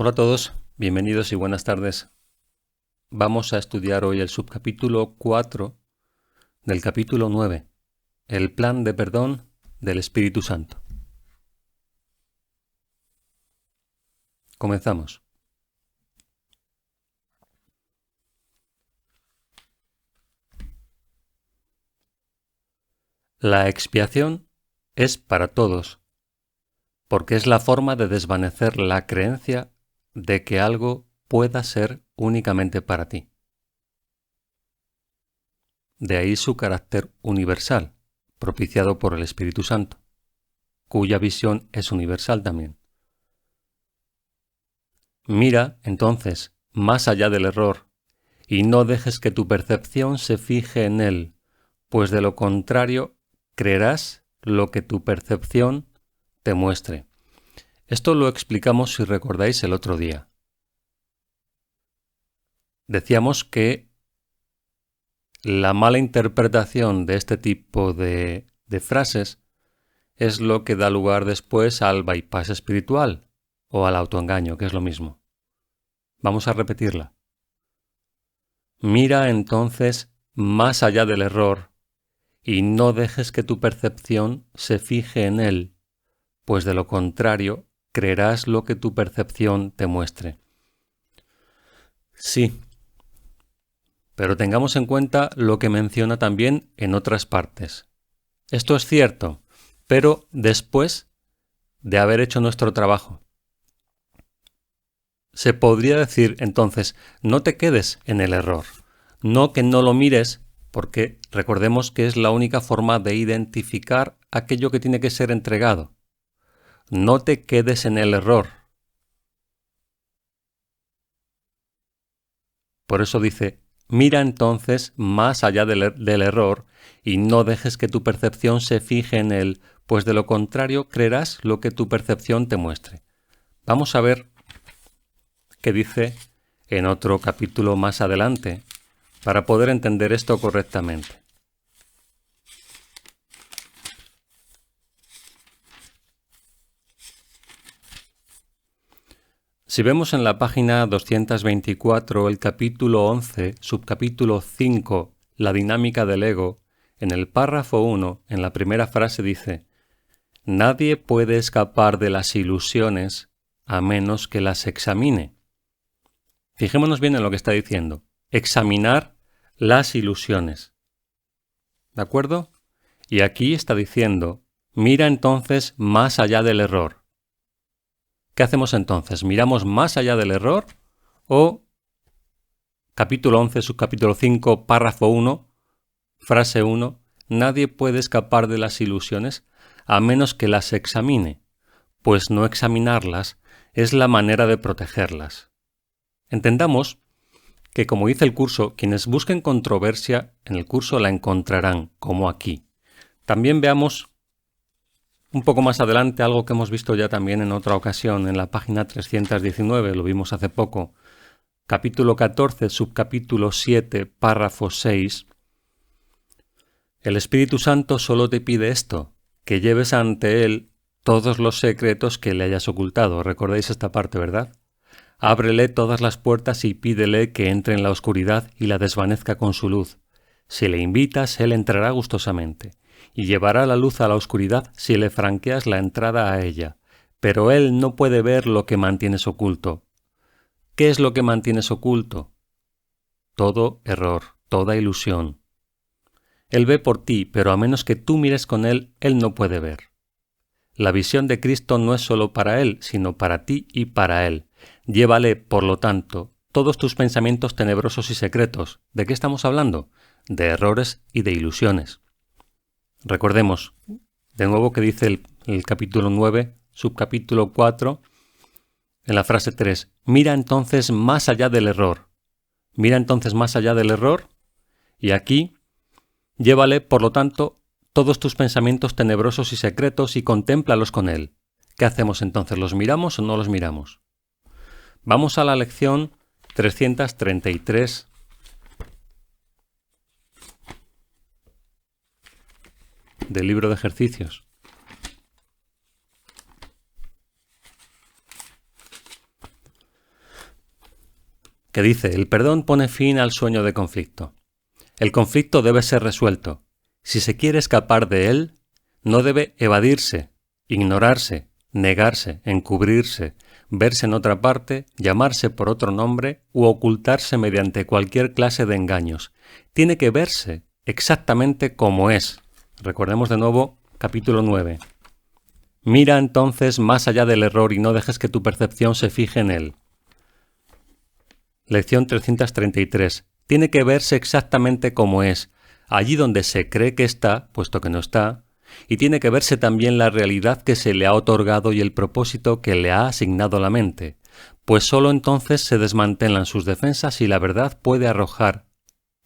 Hola a todos, bienvenidos y buenas tardes. Vamos a estudiar hoy el subcapítulo 4 del capítulo 9, el plan de perdón del Espíritu Santo. Comenzamos. La expiación es para todos, porque es la forma de desvanecer la creencia de que algo pueda ser únicamente para ti. De ahí su carácter universal, propiciado por el Espíritu Santo, cuya visión es universal también. Mira, entonces, más allá del error, y no dejes que tu percepción se fije en él, pues de lo contrario creerás lo que tu percepción te muestre. Esto lo explicamos, si recordáis, el otro día. Decíamos que la mala interpretación de este tipo de frases es lo que da lugar después al bypass espiritual o al autoengaño, que es lo mismo. Vamos a repetirla. Mira entonces más allá del error y no dejes que tu percepción se fije en él, pues de lo contrario creerás lo que tu percepción te muestre. Sí, pero tengamos en cuenta lo que menciona también en otras partes. Esto es cierto, pero después de haber hecho nuestro trabajo. Se podría decir entonces, no te quedes en el error, no que no lo mires, porque recordemos que es la única forma de identificar aquello que tiene que ser entregado. No te quedes en el error. Por eso dice, mira entonces más allá del error y no dejes que tu percepción se fije en él, pues de lo contrario creerás lo que tu percepción te muestre. Vamos a ver qué dice en otro capítulo más adelante, para poder entender esto correctamente. Si vemos en la página 224 el capítulo 11, subcapítulo 5, la dinámica del ego, en el párrafo 1, en la primera frase dice: nadie puede escapar de las ilusiones a menos que las examine. Fijémonos bien en lo que está diciendo. Examinar las ilusiones. ¿De acuerdo? Y aquí está diciendo, mira entonces más allá del error. ¿Qué hacemos entonces? ¿Miramos más allá del error? O capítulo 11, subcapítulo 5, párrafo 1, frase 1, nadie puede escapar de las ilusiones a menos que las examine, pues no examinarlas es la manera de protegerlas. Entendamos que, como dice el curso, quienes busquen controversia en el curso la encontrarán, como aquí. También veamos un poco más adelante algo que hemos visto ya también en otra ocasión, en la página 319, lo vimos hace poco, capítulo 14, subcapítulo 7, párrafo 6. El Espíritu Santo solo te pide esto, que lleves ante Él todos los secretos que le hayas ocultado. ¿Recordáis esta parte, verdad? Ábrele todas las puertas y pídele que entre en la oscuridad y la desvanezca con su luz. Si le invitas, Él entrará gustosamente, y llevará la luz a la oscuridad si le franqueas la entrada a ella. Pero Él no puede ver lo que mantienes oculto. ¿Qué es lo que mantienes oculto? Todo error, toda ilusión. Él ve por ti, pero a menos que tú mires con Él, Él no puede ver. La visión de Cristo no es solo para Él, sino para ti y para Él. Llévale, por lo tanto, todos tus pensamientos tenebrosos y secretos. ¿De qué estamos hablando? De errores y de ilusiones. Recordemos, de nuevo, que dice el capítulo 9, subcapítulo 4, en la frase 3, mira entonces más allá del error. Mira entonces más allá del error, y aquí, llévale, por lo tanto, todos tus pensamientos tenebrosos y secretos y contémplalos con él. ¿Qué hacemos entonces? ¿Los miramos o no los miramos? Vamos a la lección 333 del libro de ejercicios. que dice: el perdón pone fin al sueño de conflicto. El conflicto debe ser resuelto. Si se quiere escapar de él, no debe evadirse, ignorarse, negarse, encubrirse, verse en otra parte, llamarse por otro nombre u ocultarse mediante cualquier clase de engaños. Tiene que verse exactamente como es. Recordemos de nuevo capítulo 9. Mira entonces más allá del error y no dejes que tu percepción se fije en él. Lección 333. Tiene que verse exactamente como es, allí donde se cree que está, puesto que no está, y tiene que verse también la realidad que se le ha otorgado y el propósito que le ha asignado la mente, pues sólo entonces se desmantelan sus defensas y la verdad puede arrojar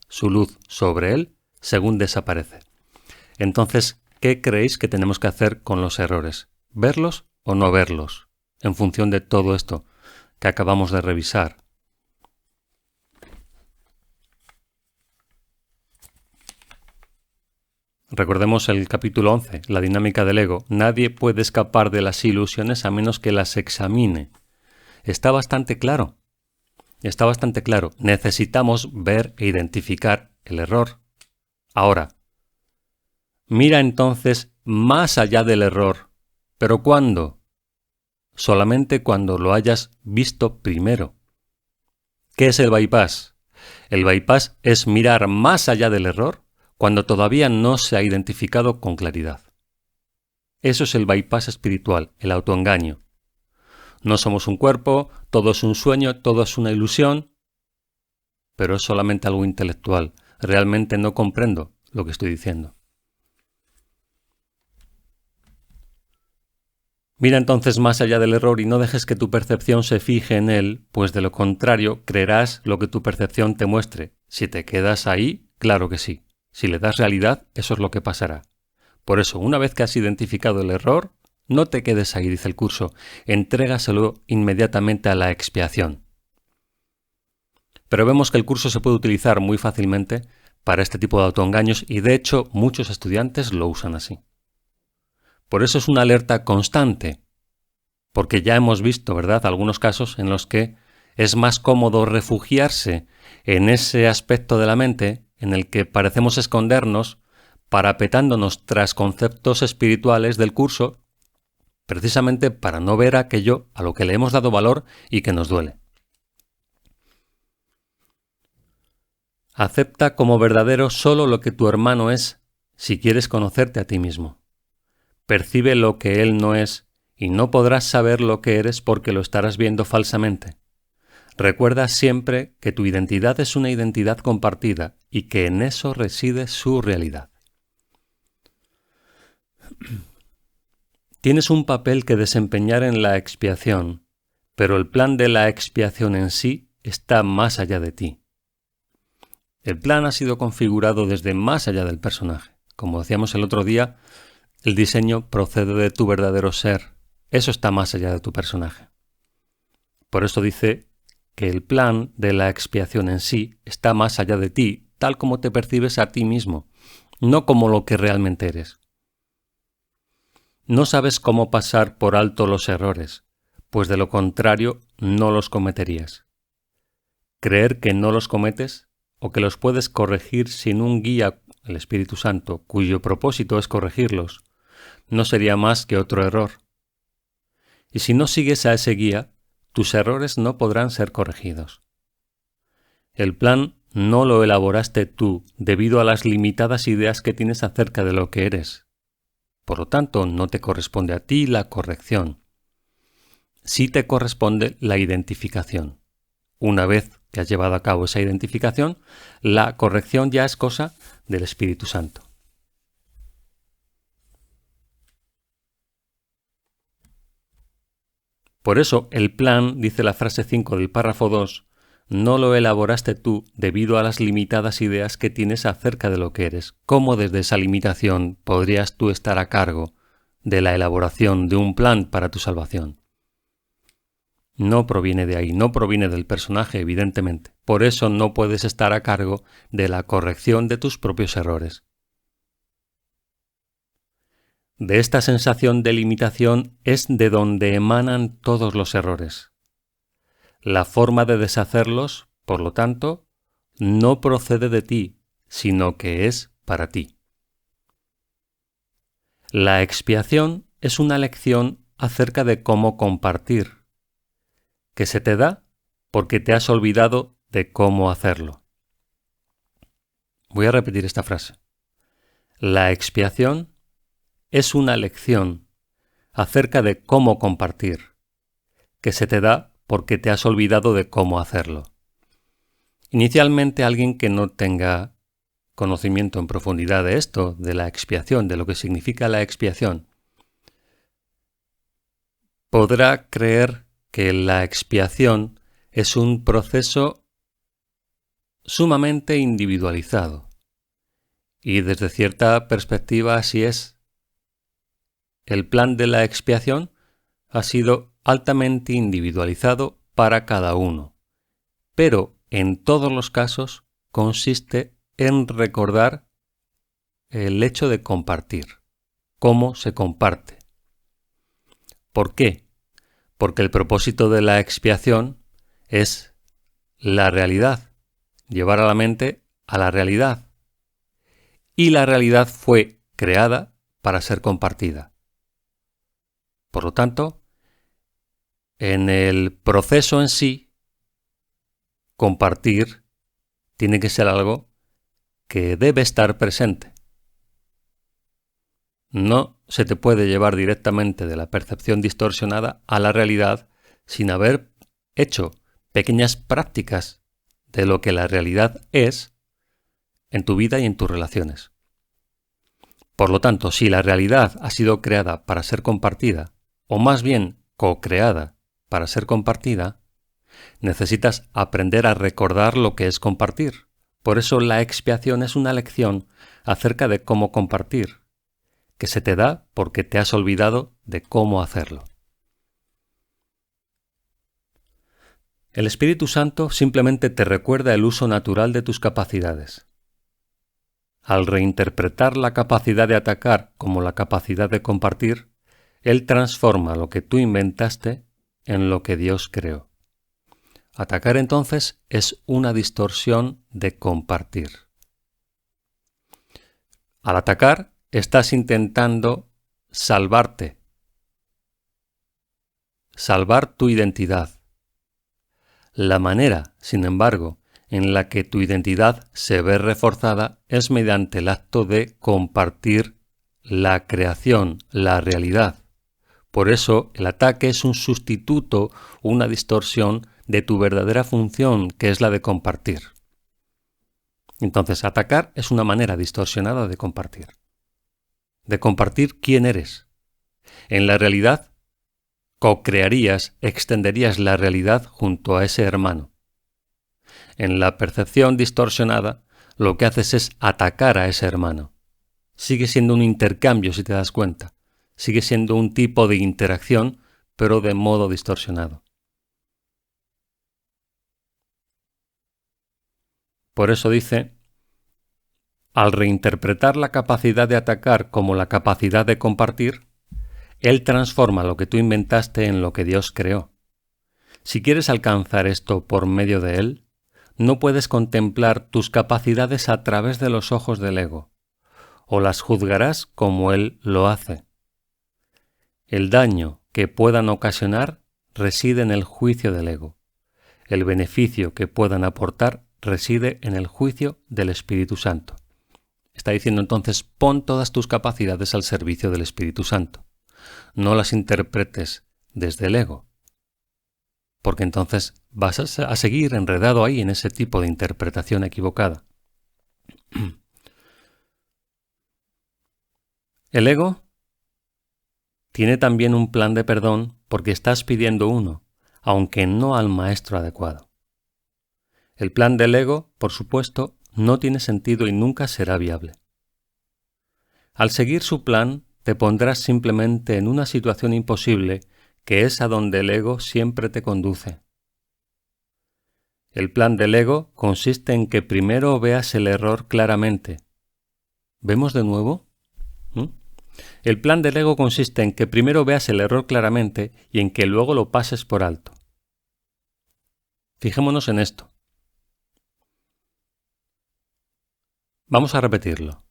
su luz sobre él según desaparece. Entonces, ¿qué creéis que tenemos que hacer con los errores? ¿Verlos o no verlos? En función de todo esto que acabamos de revisar. Recordemos el capítulo 11, la dinámica del ego. Nadie puede escapar de las ilusiones a menos que las examine. Está bastante claro. Está bastante claro. Necesitamos ver e identificar el error. Ahora, mira entonces más allá del error. ¿Pero cuándo? Solamente cuando lo hayas visto primero. ¿Qué es el bypass? El bypass es mirar más allá del error cuando todavía no se ha identificado con claridad. Eso es el bypass espiritual, el autoengaño. No somos un cuerpo, todo es un sueño, todo es una ilusión, pero es solamente algo intelectual. Realmente no comprendo lo que estoy diciendo. Mira entonces más allá del error y no dejes que tu percepción se fije en él, pues de lo contrario creerás lo que tu percepción te muestre. Si te quedas ahí, claro que sí. Si le das realidad, eso es lo que pasará. Por eso, una vez que has identificado el error, no te quedes ahí, dice el curso, entrégaselo inmediatamente a la expiación. Pero vemos que el curso se puede utilizar muy fácilmente para este tipo de autoengaños y de hecho muchos estudiantes lo usan así. Por eso es una alerta constante, porque ya hemos visto, ¿verdad?, algunos casos en los que es más cómodo refugiarse en ese aspecto de la mente en el que parecemos escondernos, parapetándonos tras conceptos espirituales del curso, precisamente para no ver aquello a lo que le hemos dado valor y que nos duele. Acepta como verdadero solo lo que tu hermano es si quieres conocerte a ti mismo. Percibe lo que él no es y no podrás saber lo que eres porque lo estarás viendo falsamente. Recuerda siempre que tu identidad es una identidad compartida y que en eso reside su realidad. Tienes un papel que desempeñar en la expiación, pero el plan de la expiación en sí está más allá de ti. El plan ha sido configurado desde más allá del personaje. Como decíamos el otro día, el diseño procede de tu verdadero ser. Eso está más allá de tu personaje. Por eso dice que el plan de la expiación en sí está más allá de ti, tal como te percibes a ti mismo, no como lo que realmente eres. No sabes cómo pasar por alto los errores, pues de lo contrario no los cometerías. Creer que no los cometes o que los puedes corregir sin un guía, el Espíritu Santo, cuyo propósito es corregirlos, no sería más que otro error. Y si no sigues a ese guía, tus errores no podrán ser corregidos. El plan no lo elaboraste tú debido a las limitadas ideas que tienes acerca de lo que eres. Por lo tanto, no te corresponde a ti la corrección. Sí te corresponde la identificación. Una vez que has llevado a cabo esa identificación, la corrección ya es cosa del Espíritu Santo. Por eso, el plan, dice la frase 5 del párrafo 2, no lo elaboraste tú debido a las limitadas ideas que tienes acerca de lo que eres. ¿Cómo desde esa limitación podrías tú estar a cargo de la elaboración de un plan para tu salvación? No proviene de ahí, no proviene del personaje, evidentemente. Por eso no puedes estar a cargo de la corrección de tus propios errores. De esta sensación de limitación es de donde emanan todos los errores. La forma de deshacerlos Por lo tanto, no procede de ti, sino que es para ti. La expiación es una lección acerca de cómo compartir, que se te da porque te has olvidado de cómo hacerlo. Voy a repetir esta frase. La expiación es una lección acerca de cómo compartir, que se te da porque te has olvidado de cómo hacerlo. Inicialmente, alguien que no tenga conocimiento en profundidad de esto, de la expiación, de lo que significa la expiación, podrá creer que la expiación es un proceso sumamente individualizado. Y desde cierta perspectiva así es. El plan de la expiación ha sido altamente individualizado para cada uno, pero en todos los casos consiste en recordar el hecho de compartir, cómo se comparte. ¿Por qué? Porque el propósito de la expiación es la realidad, llevar a la mente a la realidad. Y la realidad fue creada para ser compartida. Por lo tanto, en el proceso en sí, compartir tiene que ser algo que debe estar presente. No se te puede llevar directamente de la percepción distorsionada a la realidad sin haber hecho pequeñas prácticas de lo que la realidad es en tu vida y en tus relaciones. Por lo tanto, si la realidad ha sido creada para ser compartida, o más bien co-creada para ser compartida, necesitas aprender a recordar lo que es compartir. Por eso la expiación es una lección acerca de cómo compartir, que se te da porque te has olvidado de cómo hacerlo. El Espíritu Santo simplemente te recuerda el uso natural de tus capacidades. Al reinterpretar la capacidad de atacar como la capacidad de compartir, Él transforma lo que tú inventaste en lo que Dios creó. Atacar entonces es una distorsión de compartir. Al atacar, estás intentando salvarte, salvar tu identidad. La manera, sin embargo, en la que tu identidad se ve reforzada es mediante el acto de compartir la creación, la realidad. Por eso el ataque es un sustituto, una distorsión de tu verdadera función, que es la de compartir. Entonces, atacar es una manera distorsionada de compartir. De compartir quién eres. En la realidad, co-crearías, extenderías la realidad junto a ese hermano. En la percepción distorsionada, lo que haces es atacar a ese hermano. Sigue siendo un intercambio, si te das cuenta. Sigue siendo un tipo de interacción, pero de modo distorsionado. Por eso dice, al reinterpretar la capacidad de atacar como la capacidad de compartir, Él transforma lo que tú inventaste en lo que Dios creó. Si quieres alcanzar esto por medio de Él, no puedes contemplar tus capacidades a través de los ojos del ego, o las juzgarás como Él lo hace. El daño que puedan ocasionar reside en el juicio del ego. El beneficio que puedan aportar reside en el juicio del Espíritu Santo. Está diciendo entonces, pon todas tus capacidades al servicio del Espíritu Santo. No las interpretes desde el ego, porque entonces vas a seguir enredado ahí en ese tipo de interpretación equivocada. El ego tiene también un plan de perdón porque estás pidiendo uno, aunque no al maestro adecuado. El plan del ego, por supuesto, no tiene sentido y nunca será viable. Al seguir su plan, te pondrás simplemente en una situación imposible, que es a donde el ego siempre te conduce. El plan del ego consiste en que primero veas el error claramente. ¿Vemos de nuevo? El plan del ego consiste en que primero veas el error claramente y en que luego lo pases por alto. Fijémonos en esto. Vamos a repetirlo.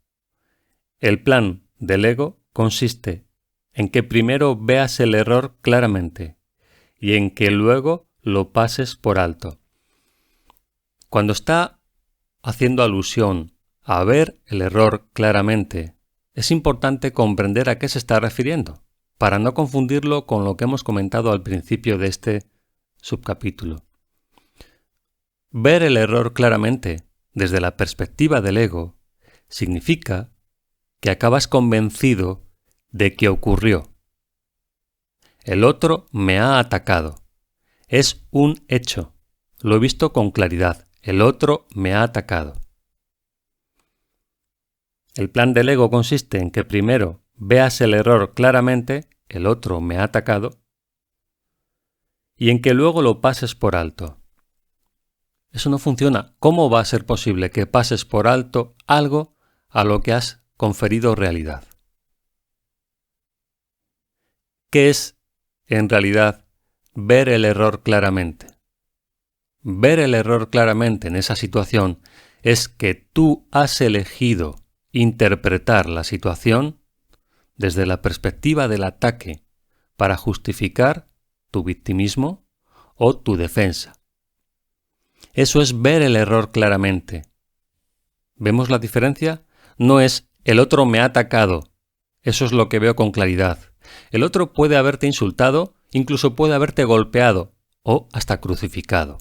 El plan del ego consiste en que primero veas el error claramente y en que luego lo pases por alto. Cuando está haciendo alusión a ver el error claramente, es importante comprender a qué se está refiriendo, para no confundirlo con lo que hemos comentado al principio de este subcapítulo. Ver el error claramente desde la perspectiva del ego significa que acabas convencido de que ocurrió. El otro me ha atacado. Es un hecho. Lo he visto con claridad. El otro me ha atacado. El plan del ego consiste en que primero veas el error claramente, el otro me ha atacado, y en que luego lo pases por alto. Eso no funciona. ¿Cómo va a ser posible que pases por alto algo a lo que has conferido realidad? ¿Qué es, en realidad, ver el error claramente? Ver el error claramente en esa situación es que tú has elegido interpretar la situación desde la perspectiva del ataque para justificar tu victimismo o tu defensa. Eso es ver el error claramente. ¿Vemos la diferencia? No es el otro me ha atacado. Eso es lo que veo con claridad. El otro puede haberte insultado, incluso puede haberte golpeado o hasta crucificado,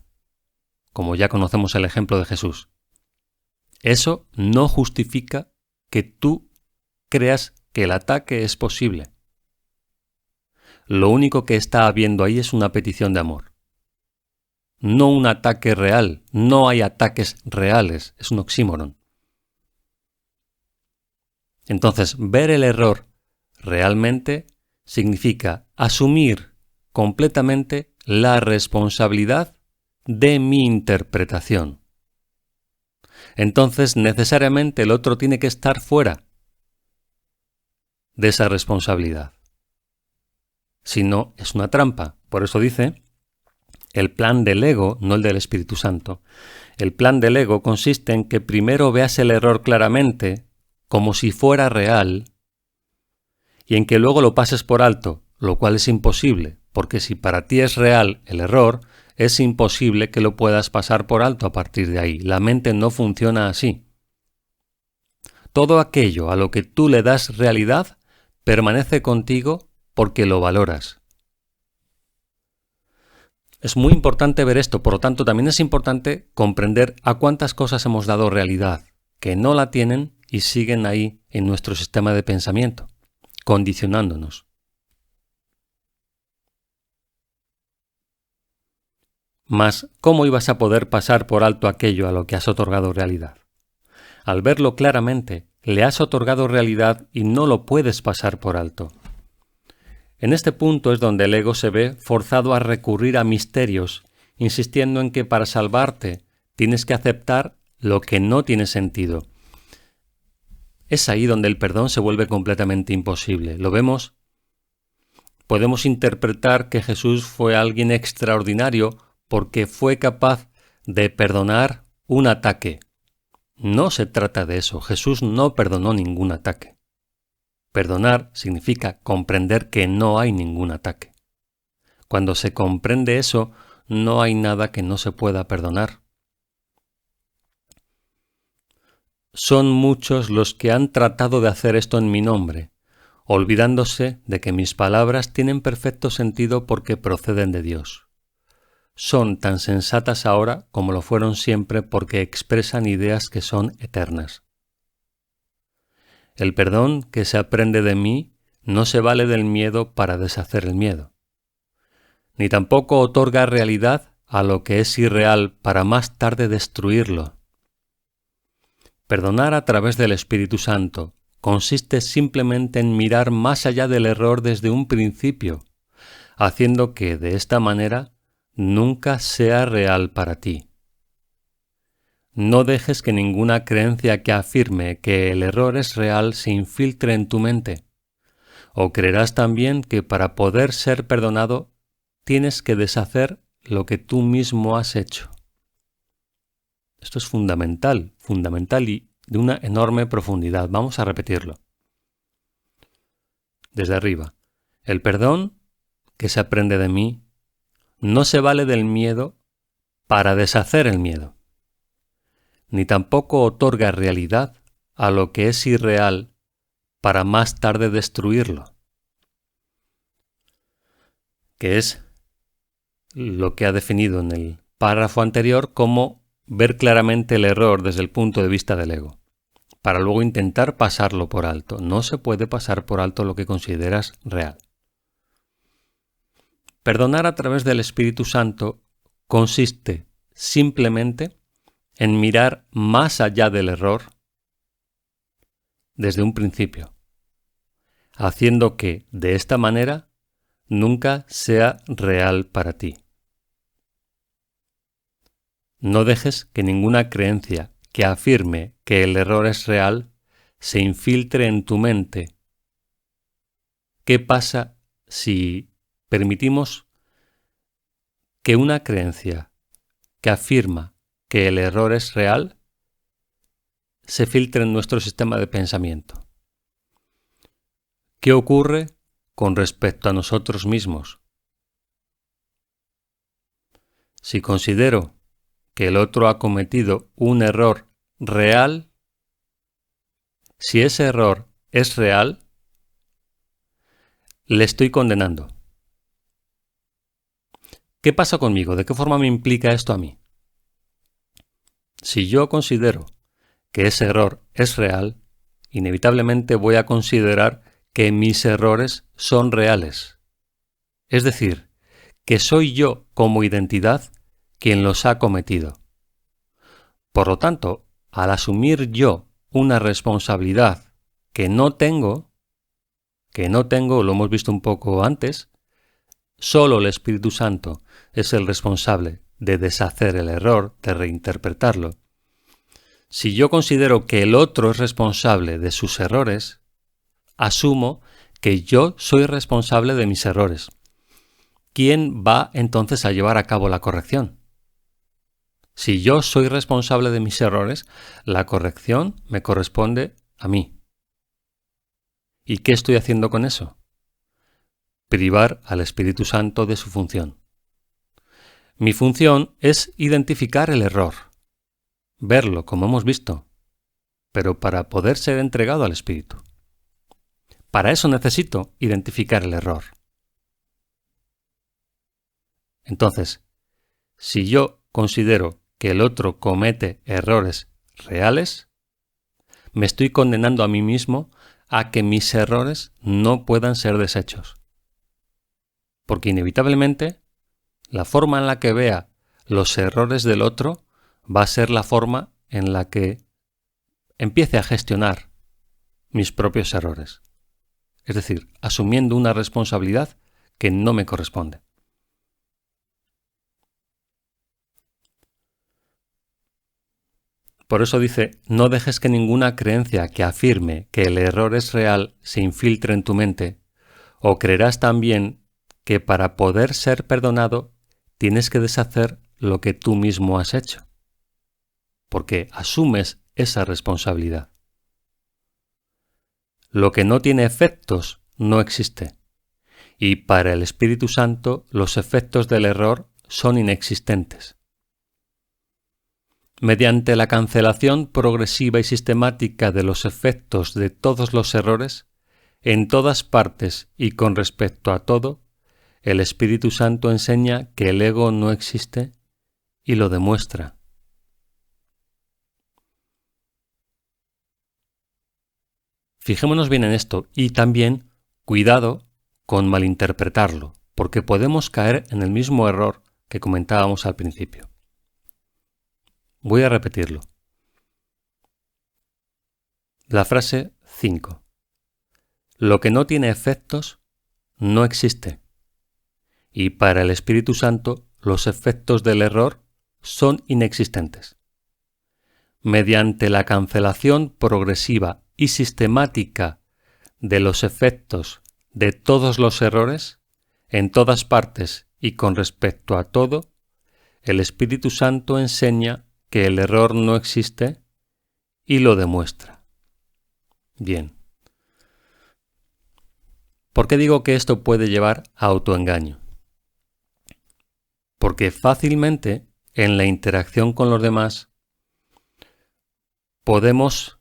como ya conocemos el ejemplo de Jesús. Eso no justifica que tú creas que el ataque es posible. Lo único que está habiendo ahí es una petición de amor. No un ataque real. No hay ataques reales. Es un oxímoron. Entonces, ver el error realmente significa asumir completamente la responsabilidad de mi interpretación. Entonces, necesariamente el otro tiene que estar fuera de esa responsabilidad. Si no, es una trampa. Por eso dice, el plan del ego, no el del Espíritu Santo, el plan del ego consiste en que primero veas el error claramente, como si fuera real, y en que luego lo pases por alto, lo cual es imposible, porque si para ti es real el error, es imposible que lo puedas pasar por alto a partir de ahí. La mente no funciona así. Todo aquello a lo que tú le das realidad permanece contigo porque lo valoras. Es muy importante ver esto, por lo tanto también es importante comprender a cuántas cosas hemos dado realidad, que no la tienen y siguen ahí en nuestro sistema de pensamiento, condicionándonos. Mas, ¿cómo ibas a poder pasar por alto aquello a lo que has otorgado realidad? Al verlo claramente, le has otorgado realidad y no lo puedes pasar por alto. En este punto es donde el ego se ve forzado a recurrir a misterios, insistiendo en que para salvarte tienes que aceptar lo que no tiene sentido. Es ahí donde el perdón se vuelve completamente imposible. ¿Lo vemos? Podemos interpretar que Jesús fue alguien extraordinario porque fue capaz de perdonar un ataque. No se trata de eso. Jesús no perdonó ningún ataque. Perdonar significa comprender que no hay ningún ataque. Cuando se comprende eso, no hay nada que no se pueda perdonar. Son muchos los que han tratado de hacer esto en mi nombre, olvidándose de que mis palabras tienen perfecto sentido porque proceden de Dios. Son tan sensatas ahora como lo fueron siempre porque expresan ideas que son eternas. El perdón que se aprende de mí no se vale del miedo para deshacer el miedo, ni tampoco otorga realidad a lo que es irreal para más tarde destruirlo. Perdonar a través del Espíritu Santo consiste simplemente en mirar más allá del error desde un principio, haciendo que, de esta manera, nunca sea real para ti. No dejes que ninguna creencia que afirme que el error es real se infiltre en tu mente. O creerás también que para poder ser perdonado tienes que deshacer lo que tú mismo has hecho. Esto es fundamental de una enorme profundidad. Vamos a repetirlo. Desde arriba. El perdón que se aprende de mí no se vale del miedo para deshacer el miedo, ni tampoco otorga realidad a lo que es irreal para más tarde destruirlo, que es lo que ha definido en el párrafo anterior como ver claramente el error desde el punto de vista del ego, para luego intentar pasarlo por alto. No se puede pasar por alto lo que consideras real. Perdonar a través del Espíritu Santo consiste simplemente en mirar más allá del error desde un principio, haciendo que, de esta manera, nunca sea real para ti. No dejes que ninguna creencia que afirme que el error es real se infiltre en tu mente. ¿Qué pasa si permitimos que una creencia que afirma que el error es real se filtre en nuestro sistema de pensamiento? ¿Qué ocurre con respecto a nosotros mismos? Si considero que el otro ha cometido un error real, si ese error es real, le estoy condenando. ¿Qué pasa conmigo? ¿De qué forma me implica esto a mí? Si yo considero que ese error es real, inevitablemente voy a considerar que mis errores son reales. Es decir, que soy yo como identidad quien los ha cometido. Por lo tanto, al asumir yo una responsabilidad que no tengo, lo hemos visto un poco antes, solo el Espíritu Santo es el responsable de deshacer el error, de reinterpretarlo. Si yo considero que el otro es responsable de sus errores, asumo que yo soy responsable de mis errores. ¿Quién va entonces a llevar a cabo la corrección? Si yo soy responsable de mis errores, la corrección me corresponde a mí. ¿Y qué estoy haciendo con eso? Privar al Espíritu Santo de su función. Mi función es identificar el error, verlo como hemos visto, pero para poder ser entregado al Espíritu. Para eso necesito identificar el error. Entonces, si yo considero que el otro comete errores reales, me estoy condenando a mí mismo a que mis errores no puedan ser deshechos. Porque inevitablemente, la forma en la que vea los errores del otro va a ser la forma en la que empiece a gestionar mis propios errores. Es decir, asumiendo una responsabilidad que no me corresponde. Por eso dice, no dejes que ninguna creencia que afirme que el error es real se infiltre en tu mente, o creerás también que para poder ser perdonado tienes que deshacer lo que tú mismo has hecho, porque asumes esa responsabilidad. Lo que no tiene efectos no existe, y para el Espíritu Santo los efectos del error son inexistentes. Mediante la cancelación progresiva y sistemática de los efectos de todos los errores, en todas partes y con respecto a todo, el Espíritu Santo enseña que el ego no existe y lo demuestra. Fijémonos bien en esto y también cuidado con malinterpretarlo, porque podemos caer en el mismo error que comentábamos al principio. Voy a repetirlo. La frase 5. Lo que no tiene efectos no existe. Y para el Espíritu Santo los efectos del error son inexistentes. Mediante la cancelación progresiva y sistemática de los efectos de todos los errores, en todas partes y con respecto a todo, el Espíritu Santo enseña que el error no existe y lo demuestra. Bien. ¿Por qué digo que esto puede llevar a autoengaño? Porque fácilmente en la interacción con los demás podemos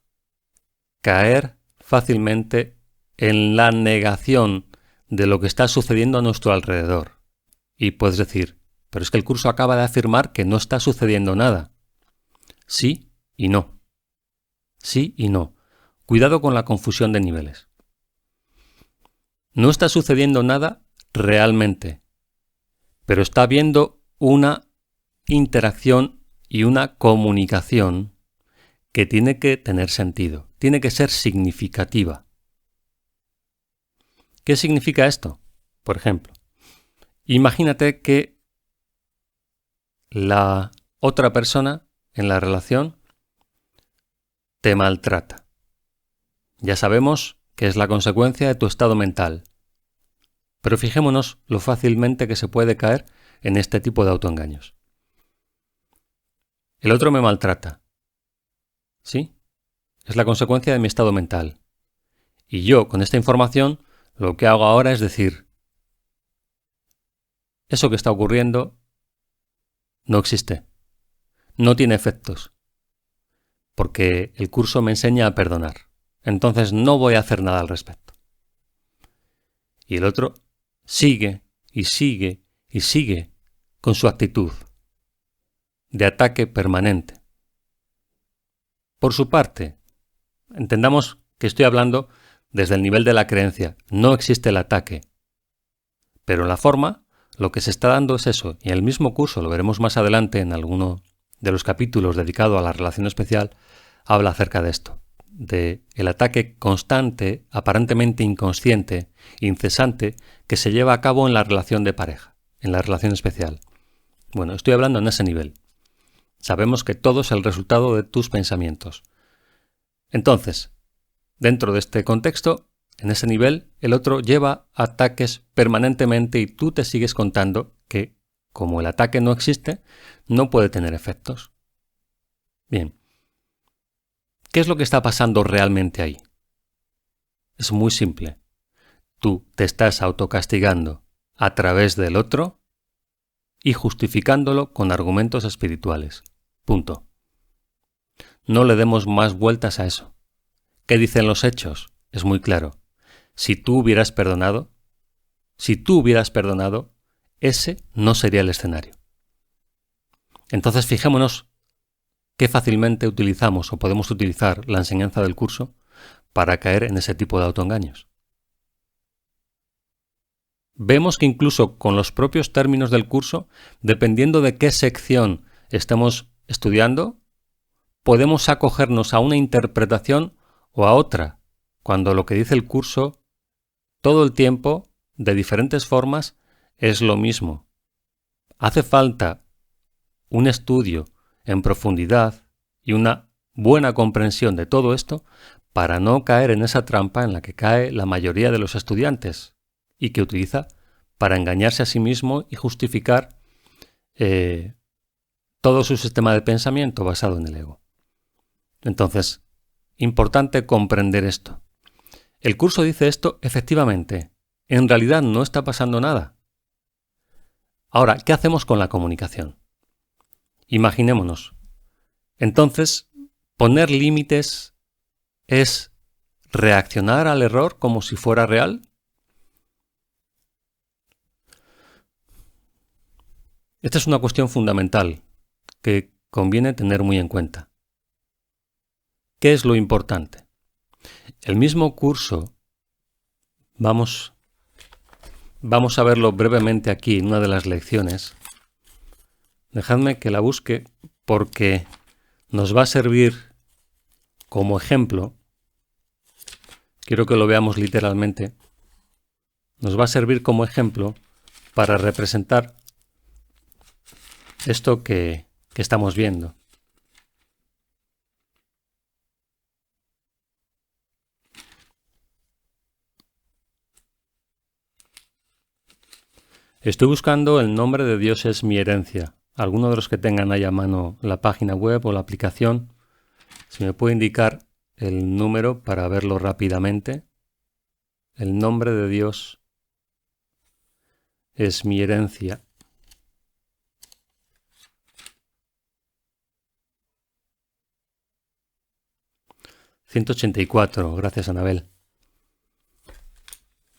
caer fácilmente en la negación de lo que está sucediendo a nuestro alrededor. Y puedes decir, pero es que el curso acaba de afirmar que no está sucediendo nada. Sí y no. Sí y no. Cuidado con la confusión de niveles. No está sucediendo nada realmente, pero está habiendo una interacción y una comunicación que tiene que tener sentido, tiene que ser significativa. ¿Qué significa esto? Por ejemplo, imagínate que la otra persona en la relación te maltrata. Ya sabemos que es la consecuencia de tu estado mental. Pero fijémonos lo fácilmente que se puede caer en este tipo de autoengaños. El otro me maltrata. ¿Sí? Es la consecuencia de mi estado mental. Y yo, con esta información, lo que hago ahora es decir, eso que está ocurriendo no existe. No tiene efectos. Porque el curso me enseña a perdonar. Entonces no voy a hacer nada al respecto. Y el otro sigue y sigue y sigue con su actitud de ataque permanente. Por su parte, entendamos que estoy hablando desde el nivel de la creencia. No existe el ataque. Pero en la forma, lo que se está dando es eso. Y en el mismo curso, lo veremos más adelante en alguno de los capítulos dedicado a la relación especial, habla acerca de esto. De el ataque constante, aparentemente inconsciente, incesante, que se lleva a cabo en la relación de pareja, en la relación especial. Bueno, estoy hablando en ese nivel. Sabemos que todo es el resultado de tus pensamientos. Entonces, dentro de este contexto, en ese nivel, el otro lleva ataques permanentemente y tú te sigues contando que, como el ataque no existe, no puede tener efectos. Bien. ¿Qué es lo que está pasando realmente ahí? Es muy simple. Tú te estás autocastigando a través del otro y justificándolo con argumentos espirituales. Punto. No le demos más vueltas a eso. ¿Qué dicen los hechos? Es muy claro. Si tú hubieras perdonado, ese no sería el escenario. Entonces fijémonos qué fácilmente utilizamos o podemos utilizar la enseñanza del curso para caer en ese tipo de autoengaños. Vemos que incluso con los propios términos del curso, dependiendo de qué sección estemos estudiando, podemos acogernos a una interpretación o a otra, cuando lo que dice el curso todo el tiempo, de diferentes formas, es lo mismo. Hace falta un estudio en profundidad y una buena comprensión de todo esto para no caer en esa trampa en la que cae la mayoría de los estudiantes y que utiliza para engañarse a sí mismo y justificar todo su sistema de pensamiento basado en el ego. Entonces, importante comprender esto. El curso dice esto efectivamente. En realidad no está pasando nada. Ahora, ¿qué hacemos con la comunicación? Imaginémonos. Entonces, poner límites es reaccionar al error como si fuera real. Esta es una cuestión fundamental que conviene tener muy en cuenta. ¿Qué es lo importante? El mismo curso, vamos a verlo brevemente aquí en una de las lecciones. Dejadme que la busque porque nos va a servir como ejemplo. Quiero que lo veamos literalmente. Nos va a servir como ejemplo para representar esto que estamos viendo. Estoy buscando el nombre de Dios es mi herencia. Alguno de los que tengan ahí a mano la página web o la aplicación Si me puede indicar el número para verlo rápidamente. El nombre de Dios es mi herencia. ...184, gracias Anabel.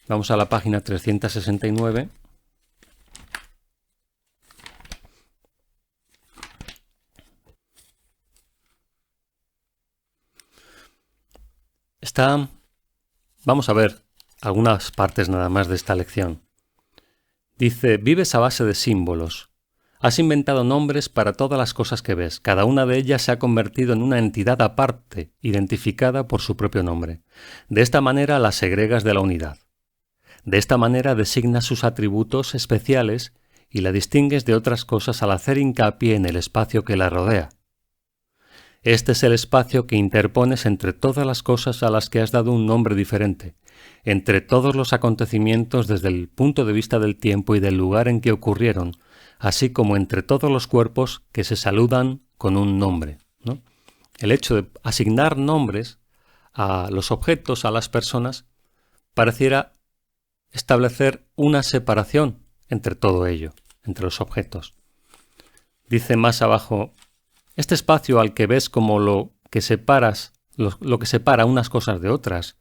Vamos a la página 369. Vamos a ver algunas partes nada más de esta lección. Dice, vives a base de símbolos. Has inventado nombres para todas las cosas que ves. Cada una de ellas se ha convertido en una entidad aparte, identificada por su propio nombre. De esta manera las segregas de la unidad. De esta manera designas sus atributos especiales y la distingues de otras cosas al hacer hincapié en el espacio que la rodea. Este es el espacio que interpones entre todas las cosas a las que has dado un nombre diferente, entre todos los acontecimientos desde el punto de vista del tiempo y del lugar en que ocurrieron, así como entre todos los cuerpos que se saludan con un nombre, ¿no? El hecho de asignar nombres a los objetos, a las personas, pareciera establecer una separación entre todo ello, entre los objetos. Dice más abajo, este espacio al que ves como lo que separa unas cosas de otras,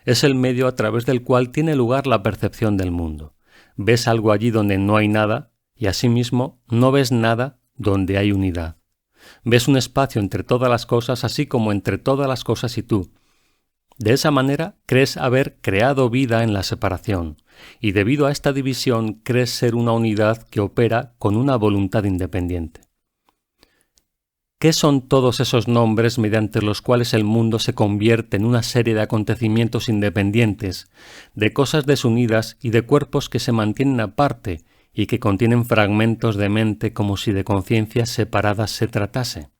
es el medio a través del cual tiene lugar la percepción del mundo. Ves algo allí donde no hay nada, y asimismo no ves nada donde hay unidad. Ves un espacio entre todas las cosas, así como entre todas las cosas y tú. De esa manera crees haber creado vida en la separación, y debido a esta división crees ser una unidad que opera con una voluntad independiente. ¿Qué son todos esos nombres mediante los cuales el mundo se convierte en una serie de acontecimientos independientes, de cosas desunidas y de cuerpos que se mantienen aparte y que contienen fragmentos de mente como si de conciencias separadas se tratase?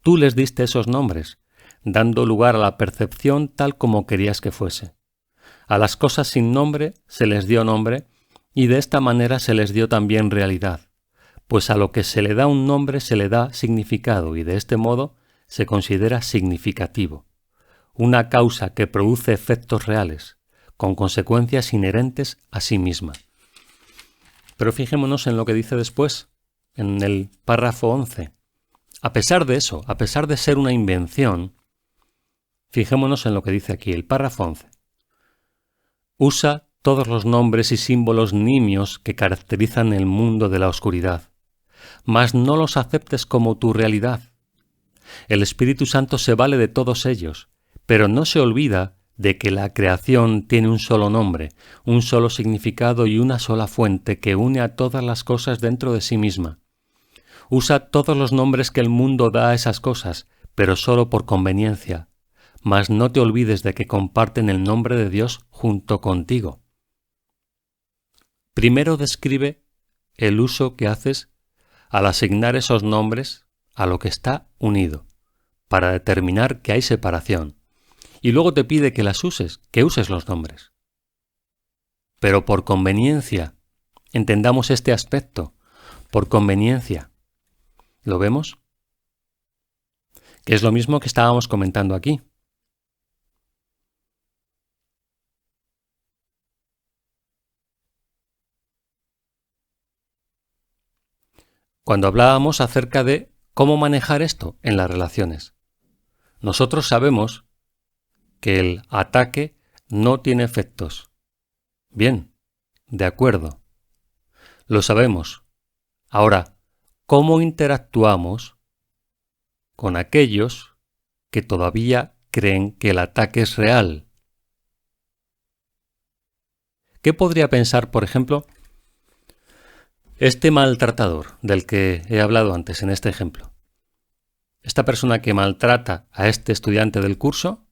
Tú les diste esos nombres, dando lugar a la percepción tal como querías que fuese. A las cosas sin nombre se les dio nombre y de esta manera se les dio también realidad. Pues a lo que se le da un nombre se le da significado y de este modo se considera significativo. Una causa que produce efectos reales, con consecuencias inherentes a sí misma. Pero fijémonos en lo que dice después, en el párrafo 11. A pesar de eso, a pesar de ser una invención, fijémonos en lo que dice aquí, el párrafo 11. Usa todos los nombres y símbolos nimios que caracterizan el mundo de la oscuridad, mas no los aceptes como tu realidad. El Espíritu Santo se vale de todos ellos, pero no se olvida de que la creación tiene un solo nombre, un solo significado y una sola fuente que une a todas las cosas dentro de sí misma. Usa todos los nombres que el mundo da a esas cosas, pero solo por conveniencia, mas no te olvides de que comparten el nombre de Dios junto contigo. Primero describe el uso que haces al asignar esos nombres a lo que está unido, para determinar que hay separación, y luego te pide que que uses los nombres. Pero por conveniencia, entendamos este aspecto, por conveniencia. ¿Lo vemos? Que es lo mismo que estábamos comentando aquí. Cuando hablábamos acerca de cómo manejar esto en las relaciones. Nosotros sabemos que el ataque no tiene efectos. Bien, de acuerdo. Lo sabemos. Ahora, ¿cómo interactuamos con aquellos que todavía creen que el ataque es real? ¿Qué podría pensar, por ejemplo, este maltratador del que he hablado antes en este ejemplo? Esta persona que maltrata a este estudiante del curso,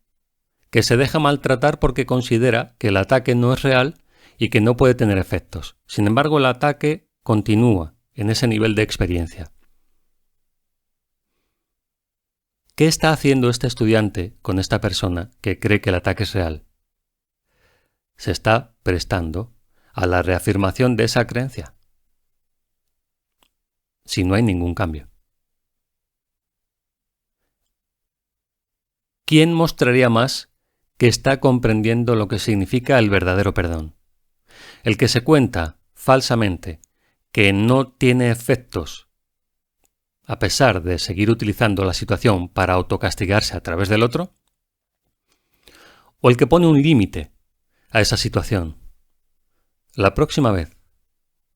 que se deja maltratar porque considera que el ataque no es real y que no puede tener efectos. Sin embargo, el ataque continúa en ese nivel de experiencia. ¿Qué está haciendo este estudiante con esta persona que cree que el ataque es real? Se está prestando a la reafirmación de esa creencia, si no hay ningún cambio. ¿quién mostraría más que está comprendiendo lo que significa el verdadero perdón? El que se cuenta falsamente que no tiene efectos, a pesar de seguir utilizando la situación para autocastigarse a través del otro, o el que pone un límite a esa situación. La próxima vez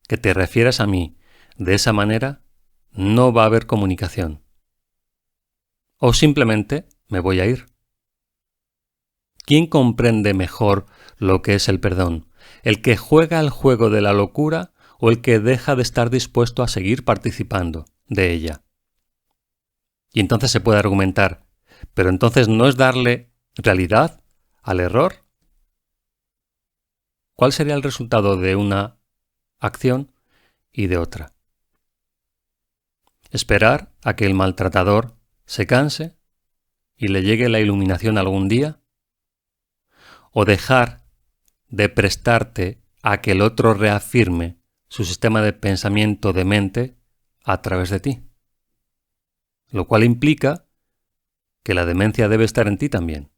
que te refieras a mí de esa manera, no va a haber comunicación. O simplemente me voy a ir. ¿Quién comprende mejor lo que es el perdón? ¿El que juega al juego de la locura o el que deja de estar dispuesto a seguir participando de ella? Y entonces se puede argumentar, pero entonces ¿no es darle realidad al error? ¿Cuál sería el resultado de una acción y de otra? ¿Esperar a que el maltratador se canse y le llegue la iluminación algún día? ¿O dejar de prestarte a que el otro reafirme su sistema de pensamiento de mente a través de ti? Lo cual implica que la demencia debe estar en ti también,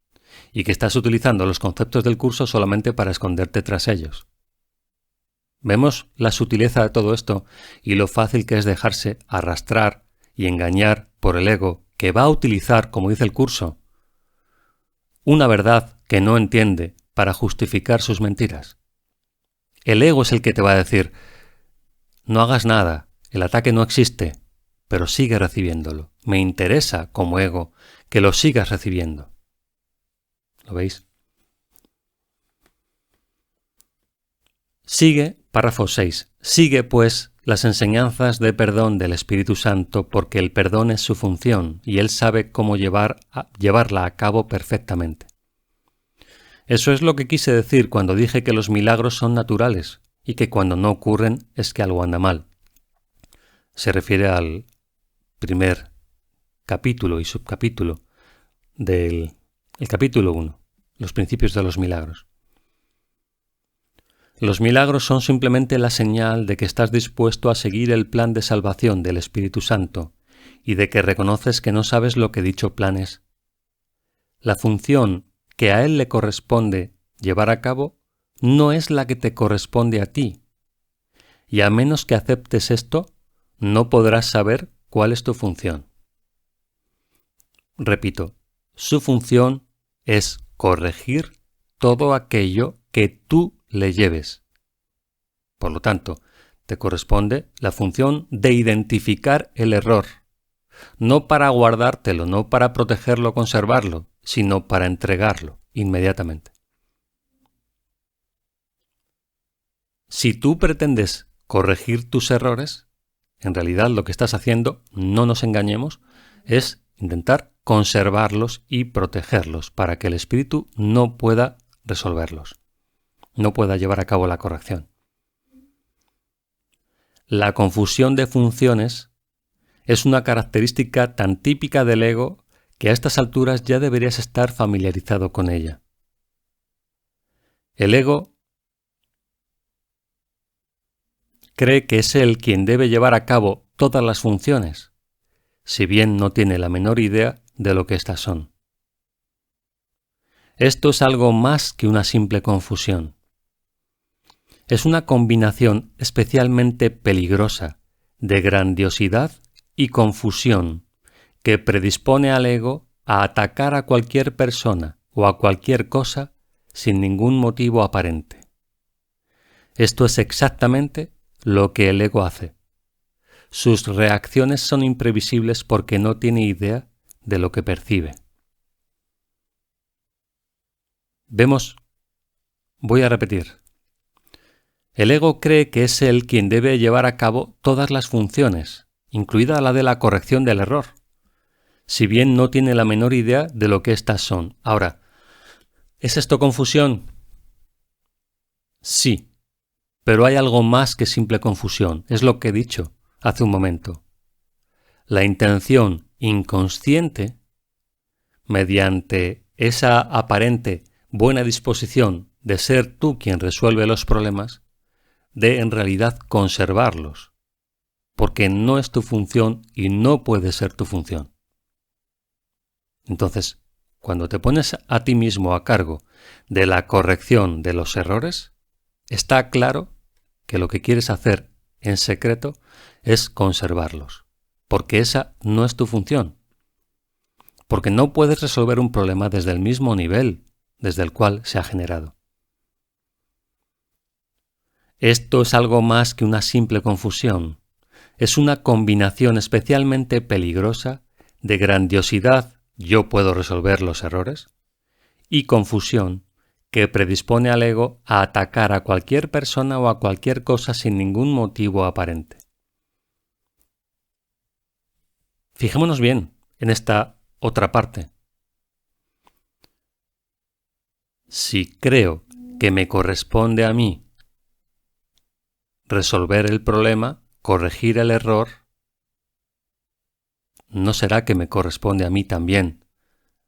y que estás utilizando los conceptos del curso solamente para esconderte tras ellos. ¿Vemos la sutileza de todo esto y lo fácil que es dejarse arrastrar y engañar por el ego que va a utilizar, como dice el curso, una verdad que no entiende para justificar sus mentiras? El ego es el que te va a decir, no hagas nada, el ataque no existe, pero sigue recibiéndolo. Me interesa, como ego, que lo sigas recibiendo. ¿Lo veis? Sigue, párrafo 6. Sigue, pues, las enseñanzas de perdón del Espíritu Santo, porque el perdón es su función y Él sabe cómo llevarla a cabo perfectamente. Eso es lo que quise decir cuando dije que los milagros son naturales y que cuando no ocurren es que algo anda mal. Se refiere al primer capítulo y subcapítulo del capítulo 1, los principios de los milagros. Los milagros son simplemente la señal de que estás dispuesto a seguir el plan de salvación del Espíritu Santo y de que reconoces que no sabes lo que dicho plan es. La función que a Él le corresponde llevar a cabo no es la que te corresponde a ti, y a menos que aceptes esto, no podrás saber cuál es tu función. Repito, su función es corregir todo aquello que tú le lleves. Por lo tanto, te corresponde la función de identificar el error, no para guardártelo, no para protegerlo o conservarlo, sino para entregarlo inmediatamente. Si tú pretendes corregir tus errores, en realidad lo que estás haciendo, no nos engañemos, es intentar conservarlos y protegerlos para que el espíritu no pueda resolverlos, no pueda llevar a cabo la corrección. La confusión de funciones es una característica tan típica del ego que a estas alturas ya deberías estar familiarizado con ella. El ego cree que es él quien debe llevar a cabo todas las funciones, si bien no tiene la menor idea de lo que éstas son. Esto es algo más que una simple confusión. Es una combinación especialmente peligrosa de grandiosidad y confusión que predispone al ego a atacar a cualquier persona o a cualquier cosa sin ningún motivo aparente. Esto es exactamente lo que el ego hace. Sus reacciones son imprevisibles porque no tiene idea de lo que percibe. Vemos, voy a repetir. El ego cree que es él quien debe llevar a cabo todas las funciones, incluida la de la corrección del error, si bien no tiene la menor idea de lo que éstas son. Ahora, ¿es esto confusión? Sí, pero hay algo más que simple confusión, es lo que he dicho hace un momento. La intención inconsciente, mediante esa aparente buena disposición de ser tú quien resuelve los problemas, de en realidad conservarlos, porque no es tu función y no puede ser tu función. Entonces, cuando te pones a ti mismo a cargo de la corrección de los errores, está claro que lo que quieres hacer en secreto es conservarlos, porque esa no es tu función. Porque no puedes resolver un problema desde el mismo nivel desde el cual se ha generado. Esto es algo más que una simple confusión. Es una combinación especialmente peligrosa de grandiosidad, yo puedo resolver los errores, y confusión, que predispone al ego a atacar a cualquier persona o a cualquier cosa sin ningún motivo aparente. Fijémonos bien en esta otra parte. Si creo que me corresponde a mí resolver el problema, corregir el error, ¿no será que me corresponde a mí también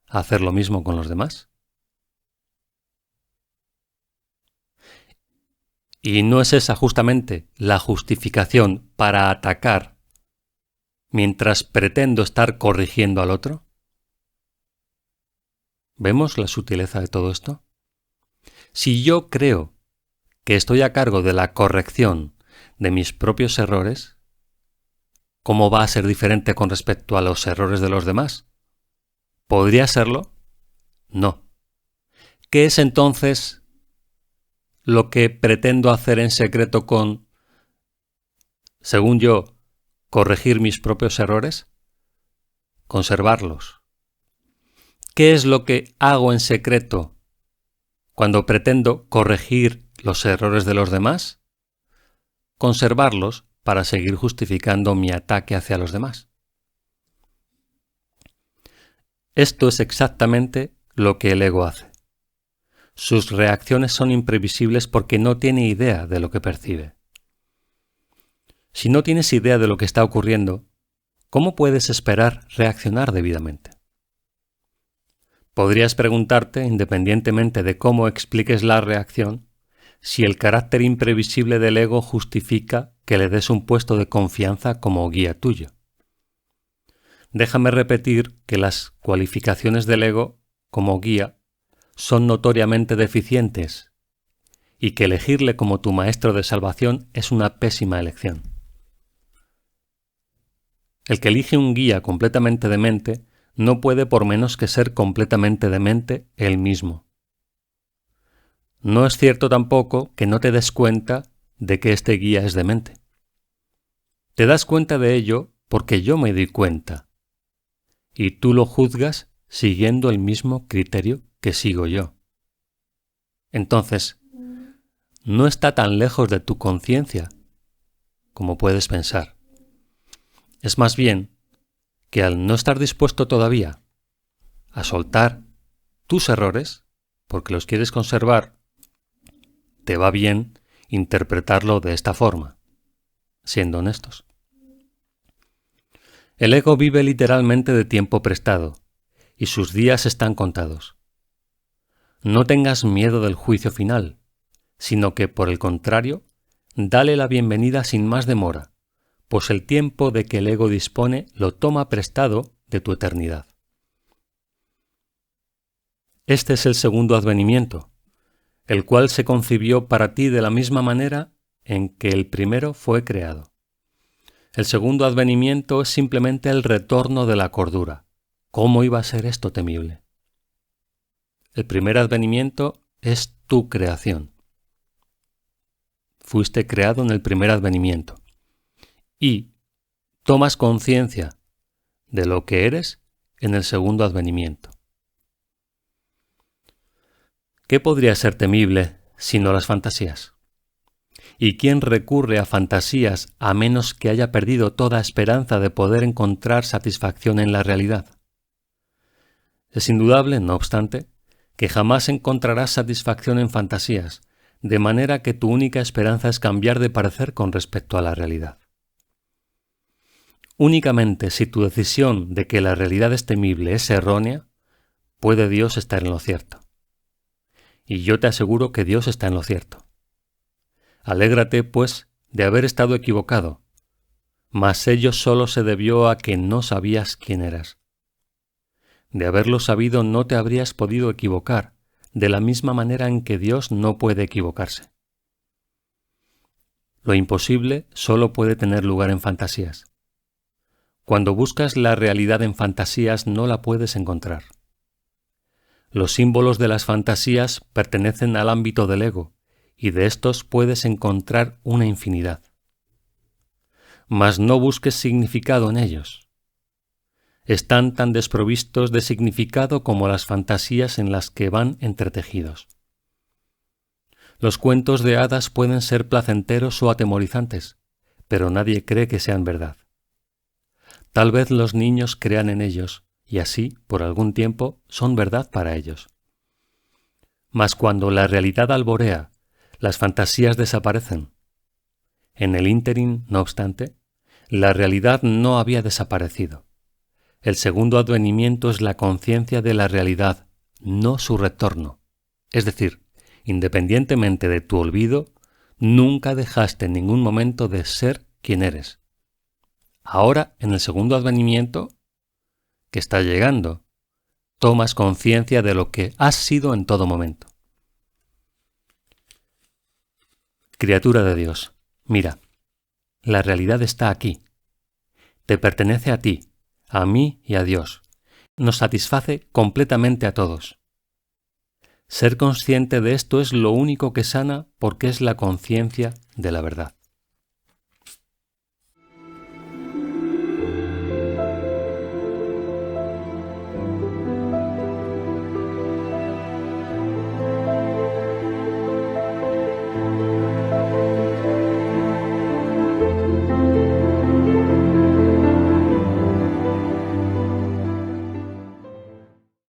hacer lo mismo con los demás? ¿Y no es esa justamente la justificación para atacar mientras pretendo estar corrigiendo al otro? ¿Vemos la sutileza de todo esto? Si yo creo que estoy a cargo de la corrección de mis propios errores, ¿cómo va a ser diferente con respecto a los errores de los demás? ¿Podría serlo? No. ¿Qué es entonces lo que pretendo hacer en secreto con, según yo, corregir mis propios errores? Conservarlos. ¿Qué es lo que hago en secreto cuando pretendo corregir los errores de los demás? Conservarlos para seguir justificando mi ataque hacia los demás. Esto es exactamente lo que el ego hace. Sus reacciones son imprevisibles porque no tiene idea de lo que percibe. Si no tienes idea de lo que está ocurriendo, ¿cómo puedes esperar reaccionar debidamente? Podrías preguntarte, independientemente de cómo expliques la reacción, si el carácter imprevisible del ego justifica que le des un puesto de confianza como guía tuyo. Déjame repetir que las cualificaciones del ego como guía son notoriamente deficientes y que elegirle como tu maestro de salvación es una pésima elección. El que elige un guía completamente demente no puede por menos que ser completamente demente él mismo. No es cierto tampoco que no te des cuenta de que este guía es demente. Te das cuenta de ello porque yo me doy cuenta, y tú lo juzgas siguiendo el mismo criterio que sigo yo. Entonces, no está tan lejos de tu conciencia como puedes pensar. Es más bien que al no estar dispuesto todavía a soltar tus errores, porque los quieres conservar, te va bien interpretarlo de esta forma, siendo honestos. El ego vive literalmente de tiempo prestado, y sus días están contados. No tengas miedo del juicio final, sino que, por el contrario, dale la bienvenida sin más demora, pues el tiempo de que el ego dispone lo toma prestado de tu eternidad. Este es el segundo advenimiento, el cual se concibió para ti de la misma manera en que el primero fue creado. El segundo advenimiento es simplemente el retorno de la cordura. ¿Cómo iba a ser esto temible? El primer advenimiento es tu creación. Fuiste creado en el primer advenimiento y tomas conciencia de lo que eres en el segundo advenimiento. ¿Qué podría ser temible sino las fantasías? ¿Y quién recurre a fantasías a menos que haya perdido toda esperanza de poder encontrar satisfacción en la realidad? Es indudable, no obstante, que jamás encontrarás satisfacción en fantasías, de manera que tu única esperanza es cambiar de parecer con respecto a la realidad. Únicamente si tu decisión de que la realidad es temible es errónea, puede Dios estar en lo cierto. Y yo te aseguro que Dios está en lo cierto. Alégrate, pues, de haber estado equivocado, mas ello solo se debió a que no sabías quién eras. De haberlo sabido no te habrías podido equivocar, de la misma manera en que Dios no puede equivocarse. Lo imposible solo puede tener lugar en fantasías. Cuando buscas la realidad en fantasías no la puedes encontrar. Los símbolos de las fantasías pertenecen al ámbito del ego, y de estos puedes encontrar una infinidad. Mas no busques significado en ellos. Están tan desprovistos de significado como las fantasías en las que van entretejidos. Los cuentos de hadas pueden ser placenteros o atemorizantes, pero nadie cree que sean verdad. Tal vez los niños crean en ellos, y así, por algún tiempo, son verdad para ellos. Mas cuando la realidad alborea, las fantasías desaparecen. En el ínterin, no obstante, la realidad no había desaparecido. El segundo advenimiento es la conciencia de la realidad, no su retorno. Es decir, independientemente de tu olvido, nunca dejaste en ningún momento de ser quien eres. Ahora, en el segundo advenimiento, que está llegando, tomas conciencia de lo que has sido en todo momento. Criatura de Dios, mira, la realidad está aquí. Te pertenece a ti, a mí y a Dios. Nos satisface completamente a todos. Ser consciente de esto es lo único que sana porque es la conciencia de la verdad.